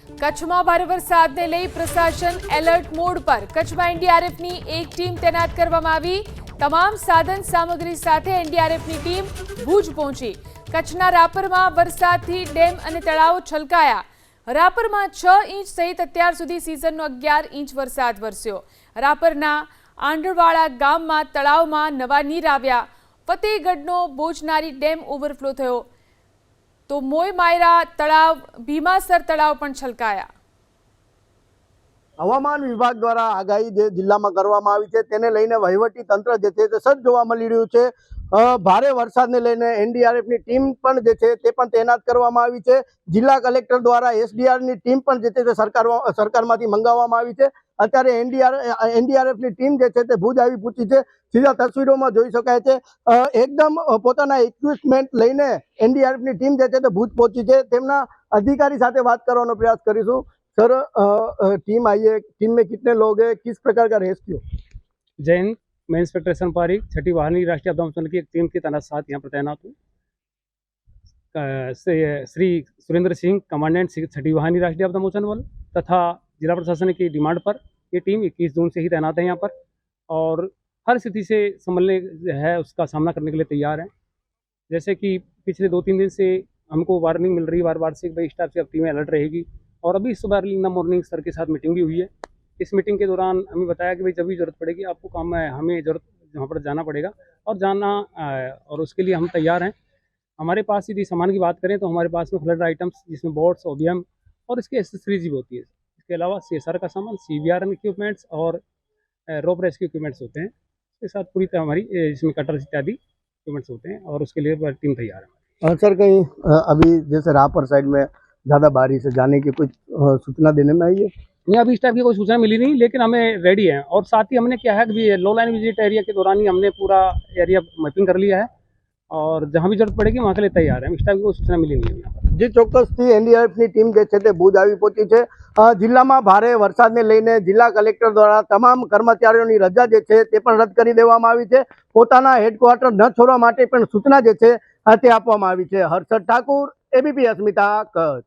કચ્છમાં ભારે વરસાદને લઈ પ્રશાસન એલર્ટ મોડ પર। કચ્છમાં એનડીઆરએફની એક ટીમ તૈનાત કરવામાં આવી। તમામ સાધન સામગ્રી સાથે એનડીઆરએફની ટીમ ભુજ પહોંચી। કચ્છના રાપરમાં વરસાદથી ડેમ અને તળાવો છલકાયા। રાપરમાં 6 ઇંચ સહિત અત્યાર સુધી સિઝનનો 11 ઇંચ વરસાદ વરસ્યો। રાપરના આંડળવાડા ગામમાં તળાવમાં નવા નીર આવ્યા। ફતેહગઢનો બોચનારી ડેમ ઓવરફ્લો થયો તો મોય માયરા તળાવ, ભીમાસર તળાવ પણ છલકાયા। હવામાન વિભાગ દ્વારા આગાહી જે જિલ્લામાં કરવામાં આવી છે તેને લઈને વહીવટી તંત્ર જે છે તે સજ્જ જોવા મળી રહ્યું છે। ભારે વરસાદને લઈને એનડીઆરએફની ટીમ પણ જે છે તે પણ તૈનાત કરવામાં આવી છે। જિલ્લા કલેક્ટર દ્વારા એસડીઆરની ટીમ પણ જે છે તે સરકારમાંથી મંગાવવામાં આવી છે। અત્યારે એનડીઆરએફની ટીમ જે છે તે ભુજ આવી પહોંચી છે। સીધા તસવીરોમાં જોઈ શકાય છે એકદમ પોતાના ઇક્વિપમેન્ટ લઈને એનડીઆરએફની ટીમ જે છે તે ભુજ પહોંચી છે। તેમના અધિકારી સાથે વાત કરવાનો प्रयास करीશું। सर, टीम आई है, टीम में कितने लोग हैं, किस प्रकार का रेस्क्यू? जय हिंद। मैं इंस्पेक्टर एस पारिक, छठी वाहिनी राष्ट्रीय आपदा मोचन की एक टीम के तैनात साथ यहाँ पर तैनात हूँ। श्री सुरेंद्र सिंह, कमांडेंट छठी वाहिनी राष्ट्रीय आपदा मोचन बल तथा जिला प्रशासन की डिमांड पर ये टीम 21 जून से ही तैनात है यहाँ पर और हर स्थिति से संभलने है उसका सामना करने के लिए तैयार है। जैसे कि पिछले 2-3 दिन से हमको वार्निंग मिल रही है बार बार से भाई स्टाफ से अब टीमें अलर्ट रहेगी और अभी सुबह early in the morning sir के साथ मीटिंग भी हुई है। इस मीटिंग के दौरान हमें बताया कि भाई जब भी ज़रूरत पड़ेगी आपको काम है, हमें ज़रूरत वहाँ पर जाना पड़ेगा और जाना और उसके लिए हम तैयार हैं। हमारे पास यदि सामान की बात करें तो हमारे पास में फ्लड आइटम्स जिसमें बोट्स, ओबीएम और इसके एसेसरीज भी होती है। इसके अलावा सीएसआर का सामान, सीवीआर इक्विपमेंट्स और रोप रेस्क्यू इक्विपमेंट्स होते हैं। इसके साथ पूरी तरह हमारी इसमें कटर्स इत्यादि इक्विपमेंट्स होते हैं और उसके लिए टीम तैयार है। सर, कहीं अभी जैसे रापर साइड में ज़्यादा बारिश है, जाने की कुछ सूचना देने में आई है? नहीं, अभी इस टाइप की कोई सूचना मिली नहीं, लेकिन हमें रेडी है और साथ ही हमने क्या है कि लो लाइन विजिट एरिया के दौरान ही हमने पूरा एरिया मैपिंग कर लिया है और जहाँ भी जरूरत पड़ेगी वहाँ के लिए तैयार है। इस टाइप की कोई सूचना मिली नहीं है। जी, ચોક્કસથી એનડીઆરએફની ટીમ જે છે તે ભુજ આવી પહોંચી છે। જિલ્લામાં ભારે વરસાદને લઈને જિલ્લા કલેક્ટર દ્વારા તમામ કર્મચારીઓની રજા જે છે તે પણ રદ કરી દેવામાં આવી છે। પોતાના હેડક્વાર્ટર ન છોડવા માટે પણ સૂચના જે છે તે આપવામાં આવી છે। હર્ષદ ઠાકુર, એબીપી અસ્મિતા, કચ્છ।